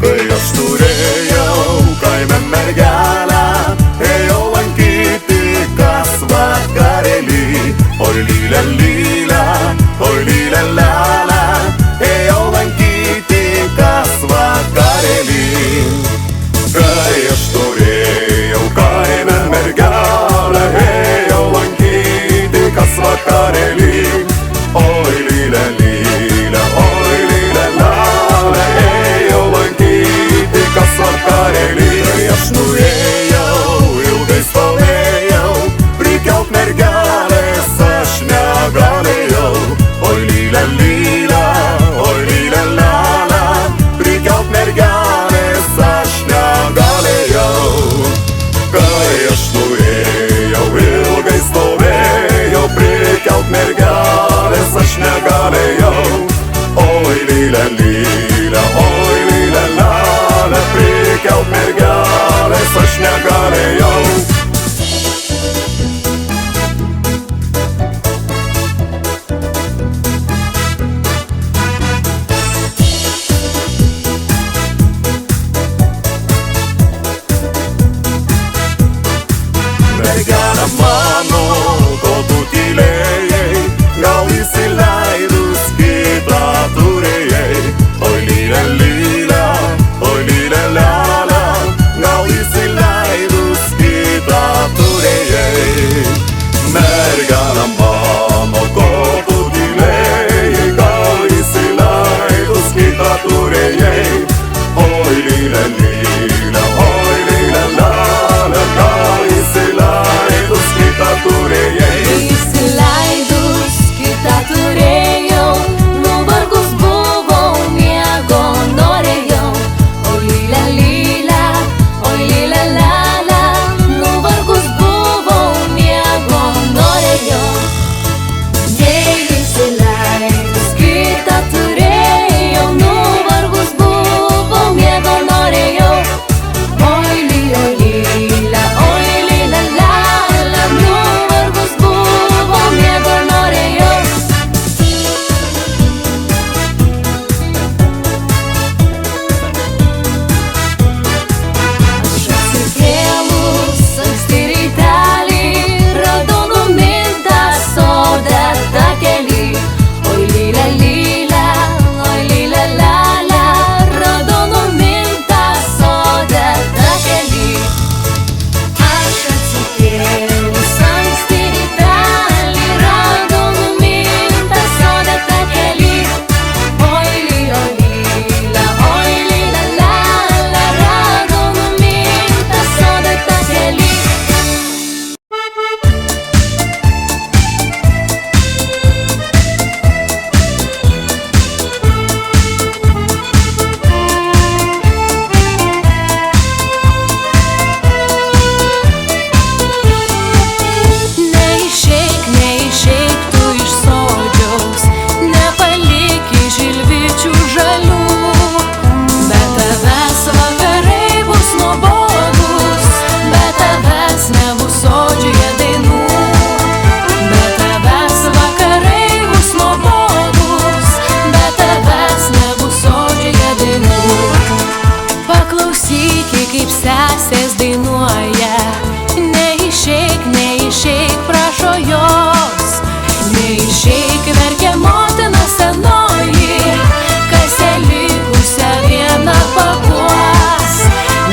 Kai aš turėjau kaime mergelę, ėjau lankyti kas vakarėlį. Oi lylė, lylė, oi lylė, lelė, ėjau lankyti kas vakarėlį. Kai aš turėjau kaime mergelę, ėjau lankyti kas vakarėlį. Oi lylė, lylė, oi lylė, lelė, ėjau lankyti kas vakarėlį. Kai aš nuėjau, ilgai stovėjau, prikelt mergelės aš negalėjau. Oi lylė, lylė, oi lylė, lelė, prikelt mergelės aš negalėjau. Kai aš nuėjau, ilgai stovėjau, prikelt mergelės aš negalėjau. Oi lylė, lylė, oi lylė, lelė, prikelt mergelės aš negalėjau. Mergelė mano, ko tu tylėjai, gal įsileidus kitą turėjai. Oi lylė, lylė, oi lylė, lelė, gal įsileidus kitą turėjai. Mergelė mano, ko tu tylėjai, gal įsileidus kitą turėjai. Oi lylė, lylė, oi lylė, lelė, gal įsileidus kitą turėjai. Įsileidus kitą turėjau, nuvargus buvau, miego norėjau. Oi lylė, lylė, oi lylė, lelė, nuvargus buvau, miego norėjau. Įsileidus kitą turėjau, nuvargus buvau, miego norėjau. Oi lylė, lylė, oi lylė, lelė, nuvargus buvau, miego norėjau. Aš atsikėlus anksti rytelį, radau numintą sode takelį. Oi lylė, lylė, oi lylė, lelė, radau numintą sode takelį. Aš atsikėlus anksti rytelį, radau numintą sode takelį. Oi lylė, lylė, oi lylė, lelė, radau numintą sode takelį. Neišeik, neišeik tu iš sodžiaus, nepalik į žilvičių žalių. Be tavęs vakarai bus nuobodūs, be tavęs nebus sodžioje dainų. Be tavęs vakarai bus nuobodūs, be tavęs nebus sodžioje dainų. Paklausyk, kaip sesės dainuoja. Neišeik, neišeik, prašo jos. Neišeik, verkia motina senoji, kas ją likusią vieną paguos.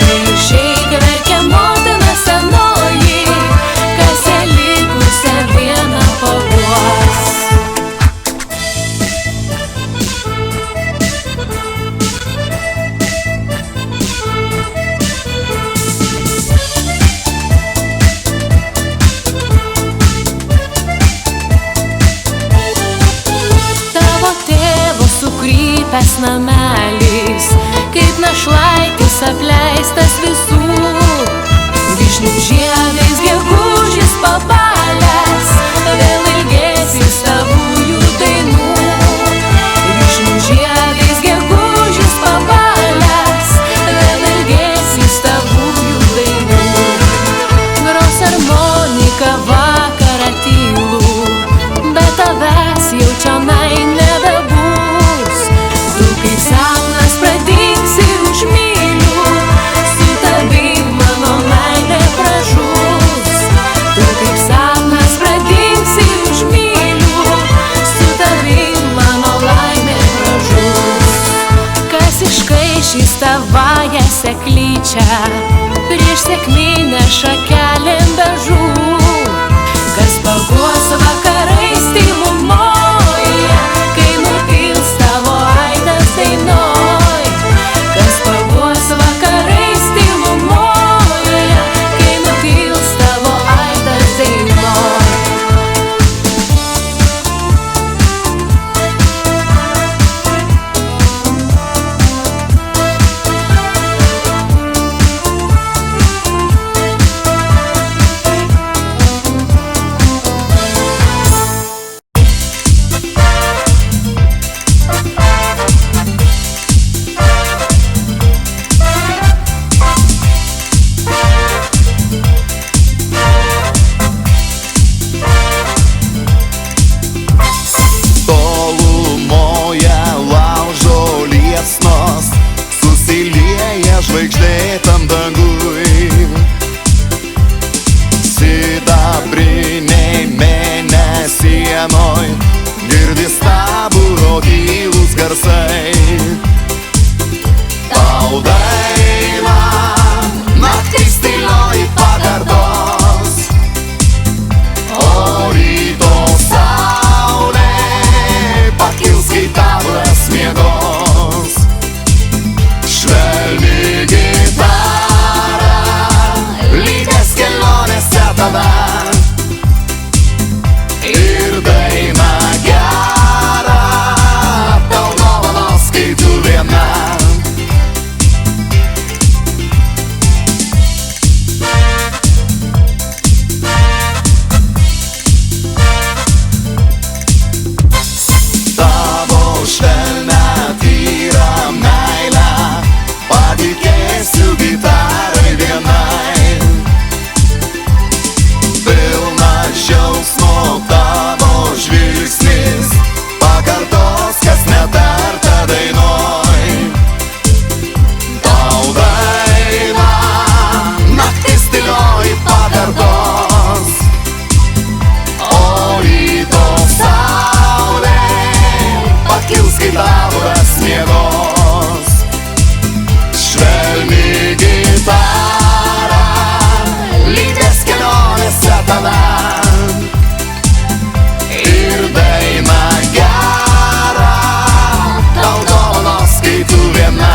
Neišeik, verkia motina senoji, kas ją likusią vieną paguos. Tavo tėvo sukrypęs namelis, kaip našlaitis apleistas visų. Vyšnių žiedais gegužis pabalęs, vėl ilgėsis tavųjų dainų. Vyšnių žiedais gegužis pabalęs, vėl ilgėsis tavųjų dainų. Gros harmonika vakarą tylų, bet tavęs jau čionai nebebus. Tu kaip sapnas pradingsi už mylę. maišys tavąją seklyčią, prieš sėkminę šakelėm bežų. Kas paguos vakarais tylumoje, kai nutils tavo aidas dainoj. Kas paguos vakarais tylumoje, kai nutils tavo aidas dainoj. Žvaigždėtam dangui, sidabriniai mėnesienoj girdis taburo tylūs garsai. Tau daina naktis tylioji pakartos, o ryto saulė pakils, kai tavas miegos. Švelni gitara lydės kelionėse tave ir daina gera tau dovanos, kai tu viena. Tavo švelnią tyrą meilę patikėsiu gitarai vienai. Pilna džiaugsmo tavo žvilgsnis pakartos, kas netarta dainoj. Tau daina naktis tylioji pakartos, o ryto saulė pakils, kai tavas miegos. Švelni gitara lydės kelionėse tave ir daina gera tau dovanos, kai tu viena.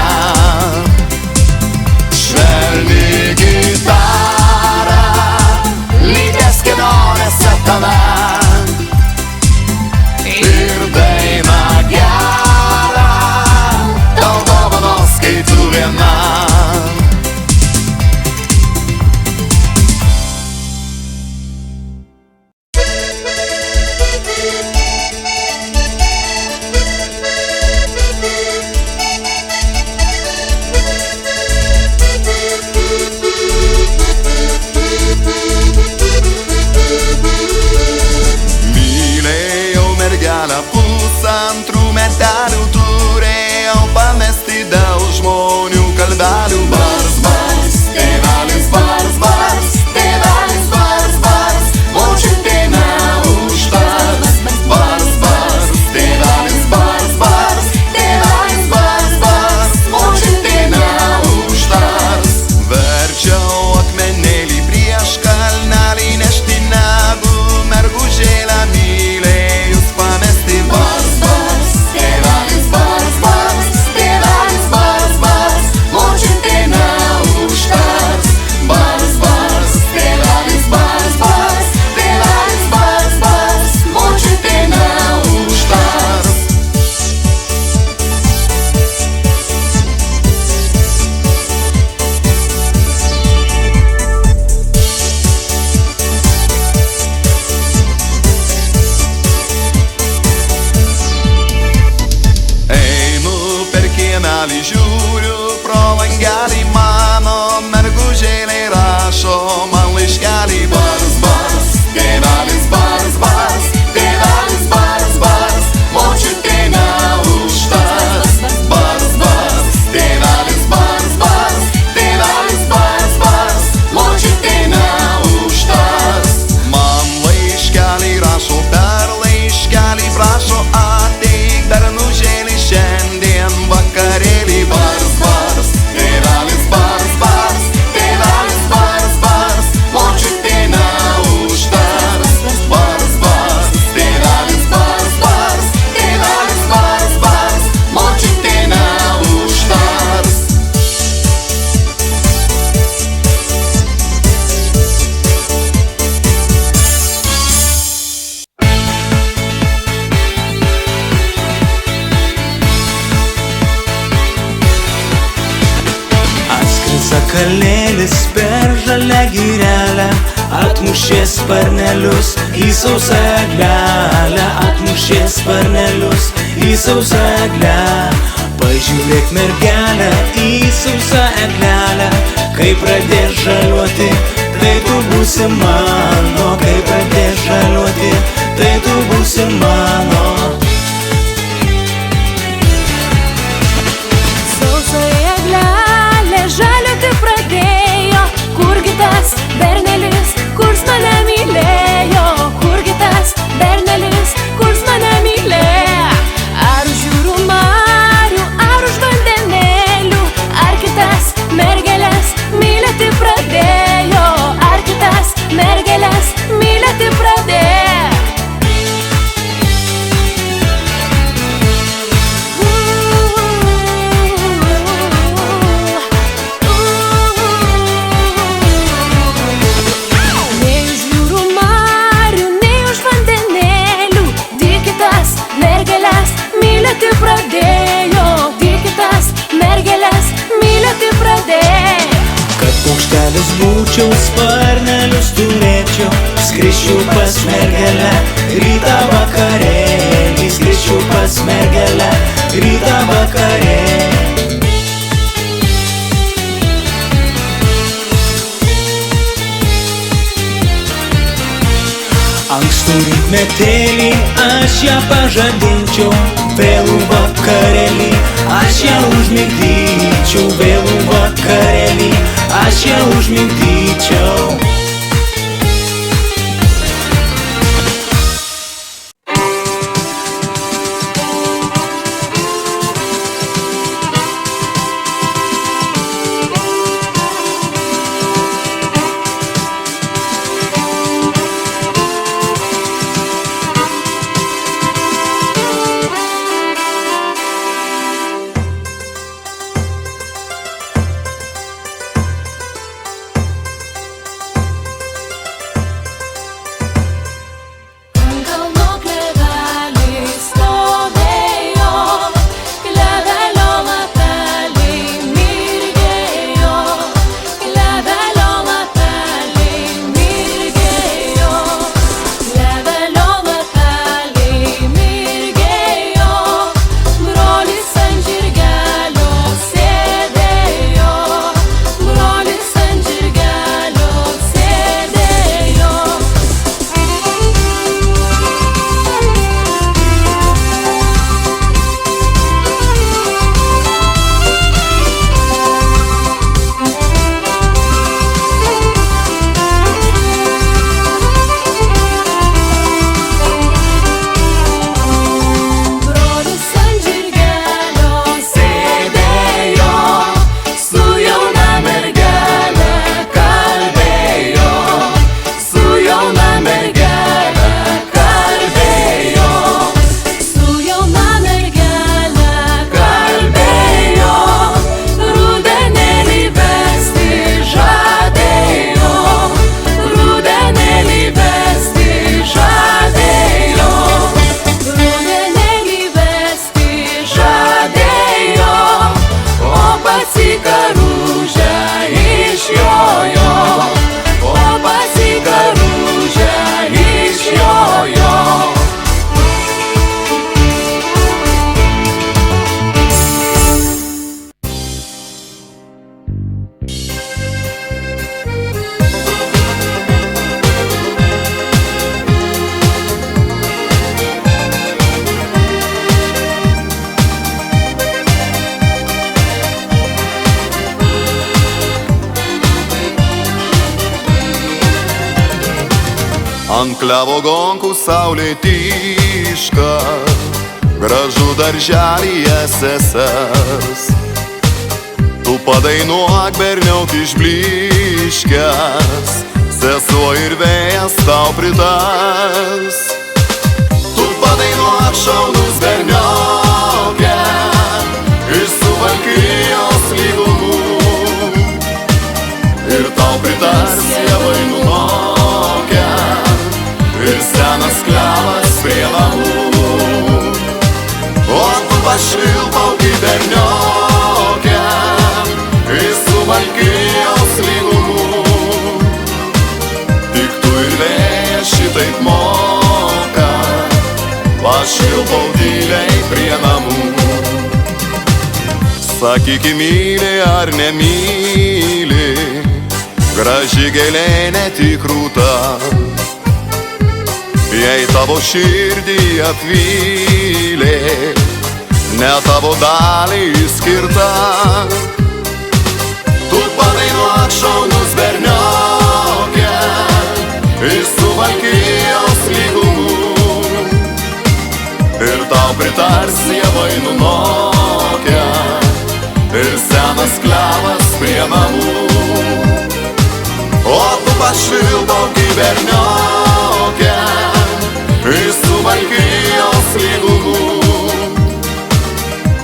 Švelni gitara lydės kelionėse tave ir daina gera tau dovanos, kai tu viena. Mylėjau mergelę, pusantrų metelių turėjau pamesti dėl žmonių kalbelių. Bars, bars, tėvelis, bars, bars, tėvelis, bars, bars, močiutė neužtars. Bars, bars, tėvelis, bars, bars, tėvelis, bars, bars, močiutė neužtars. Verčiau akmenėlį prieš kalnelį nešti, negu mergužėlę mylėjus pamesti. Bars, bars, tėvelis, bars, bars, tėvelis, bars, bars, močiutė neužtars. kalnėlis per žalią girelę atmušė sparnelius į sausą eglelę, atmušė sparnelius į sausą eglelę. Pažiūrėk mergelę į sausą eglelę, kai pradės žaliuoti, tai tu būsi mano, kai pradės žaliuoti, tai tu būsi mano. Žaliuoti pradėjo, kurgi tas bernelis, kurs mane mylėjo, kurgi tas bernelis, kurs mane mylėjo. Ar už jūrų marių, ar už vandenėlių, ar kitas mergelės mylėti pradėjo, ar kitas mergelės mylėti pradėjo. Kad paukštelis būčiau, sparnelius turėčiau, skrisčiau pas mergelę rytą vakarėlį, skrisčiau pas mergelę rytą vakarėlį. Ankstų rytmetėlį aš ją pažadinčiau, vėlų vakarėlį aš ją užmigdyčiau, vėlų vakarėlį aš ją užmigdyčiau. Ant klevo gonkų saulė tyška, gražu darželyje sesers. Tu padainuok berniauk išblyškęs, sesuo ir vėjas tau pritars. Tu padainuok šaunus bernioke iš Suvalkijos lygumų, ir tau pritars javai numokę ir senas klevas prie namų. O tu pašvilpauk į berniokę iš Suvalkijos Sakyk, myli ar nemyli, graži gėlė netikrūta. Jei tavo širdį apvylė, ne tavo daliai skirta, tu padainuok šaunus berniokę iš Suvalkijos lygumų, ir tau pritars javai nunokę ir senas klevas prie namų. O tu pašvilpauk į berniokę iš Suvalkijos lygumų,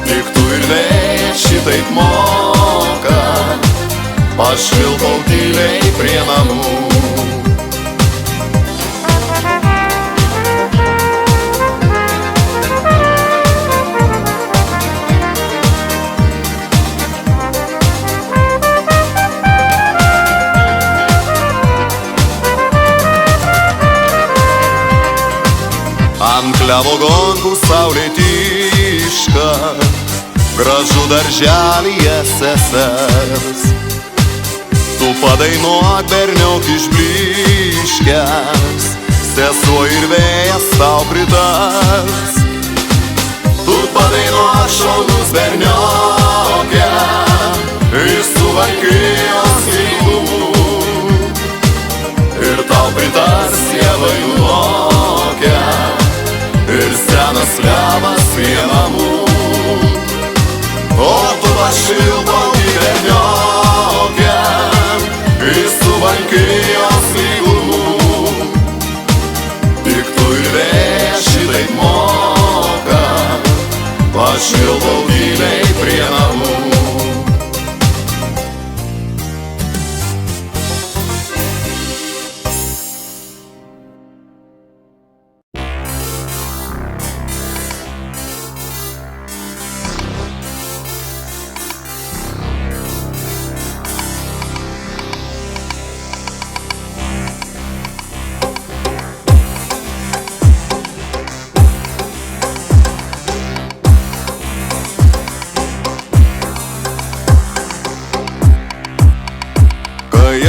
tik tu ir vėjas šitaip moka, pašvilpauk tyliai prie namų. Ant klevo gonkų saulė tyška, gražu darželyje sesers. Tu padainuok berniok išblyškęs, sesuo ir vėjas tau pritars. Tu padainuok šaunus berniokę iš Suvalkijos lygumų, ir tau pritars javai nunokę ir senas klevas prie namų. O tu pašvilpauk į berniokę iš Suvalkijos lygumų, tik tu ir vėjas šitaip moka, pašvilpauk tyliai prie namų.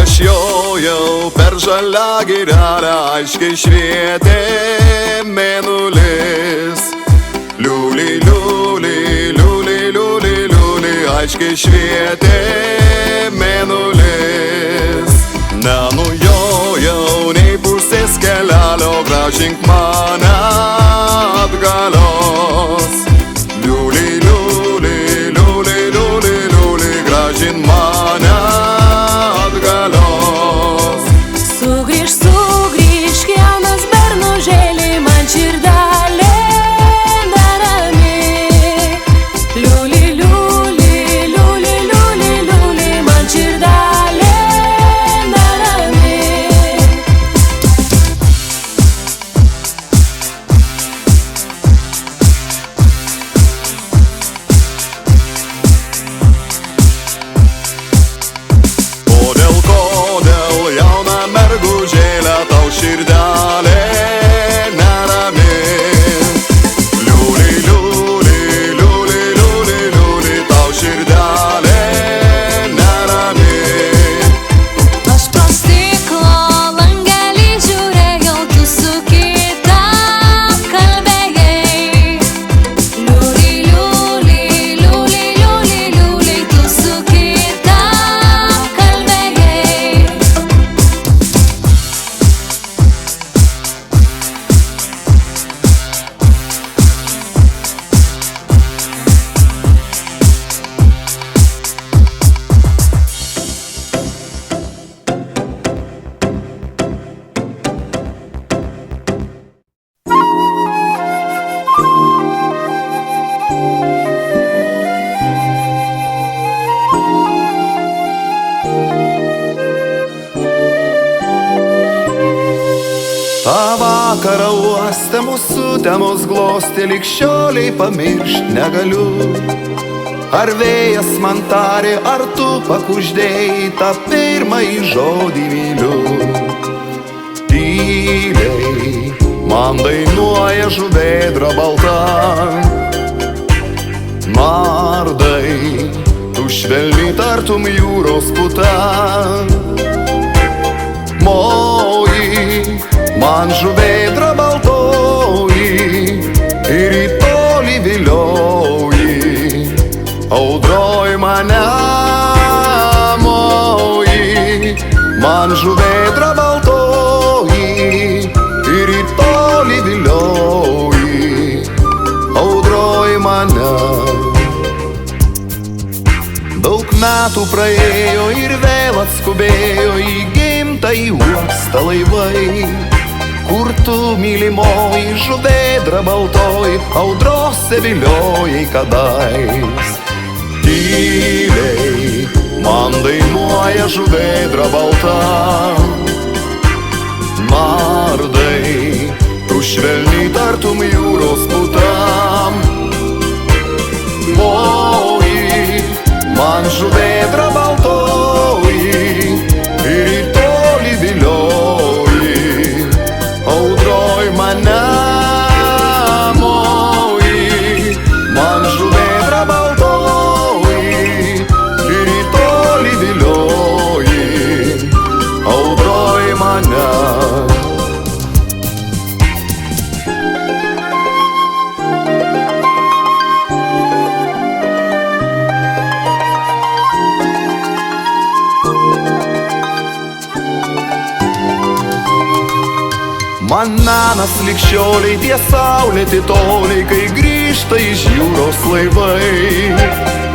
Aš jojau per žalią girelę, aiškiai švietė mėnulis. Liuli, liuli, liuli, liuli, liuli, aiškiai švietė mėnulis. Nenujojau nei pusės kelelio, grąžink mane atgalios. Liuli, liuli, liuli, liuli, liuli, grąžink mane atgalios. Sugrįžk, sugrįžk, jaunas bernužėlį, man širdelė nerami. Liuli, liuli, liuli, liuli, liuli, man širdelė nerami. Kodėl jauna mergužėlė tau širdelė nerami? Liuli, liuli, liuli, liuli, liuli, tau širdelė nerami. Aš pro stiklo langelį žiūrėjau, tu su kita kalbėjai. Liuli, liuli, liuli, liuli, liuli, tu su kita kalbėjai. Ta vakarą uoste mūsų temos glostė, lig šioliai pamiršt negaliu. Ar vėjas man tarė, ar tu pakuždėjai tą pirmąjį žodį myliu. Tyliai man dainuoja žuvėdra balta, Nardai, tu švelniai tartum jūros puta. Moji, man žuvėdra baltoji ir į tolį vilioji. Audroj mane, moji, man žuvėdra baltoji ir į tolį vilioji. Audroj mane. Daug metų praėjo ir vėl atskubėjo į gimtąjį uostą laivai, kur tu, mylimoji, žuvėdra baltoji, audrose viliojai kadais. Tyliai man dainuoja žuvėdra balta. Nardai, tu švelniai tartum jūros putam. Moji, man žuvėdra baltoji ir į tolį vilioji. Audroj mane, moji, man žuvėdra baltoji ir į tolį vilioji. Audroj mane. Man menas likščioliai tie saulėti toliai, kai grįžta iš jūros laivai.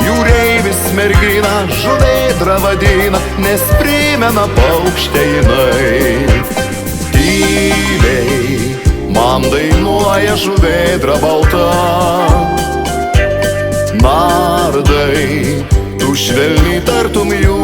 Jūreivis mergina žuvėdra vadina, nes primena paukštę jinai. Tyliai man dainuoja žuvėdra balta. Nardai, tu švelniai tartum jūros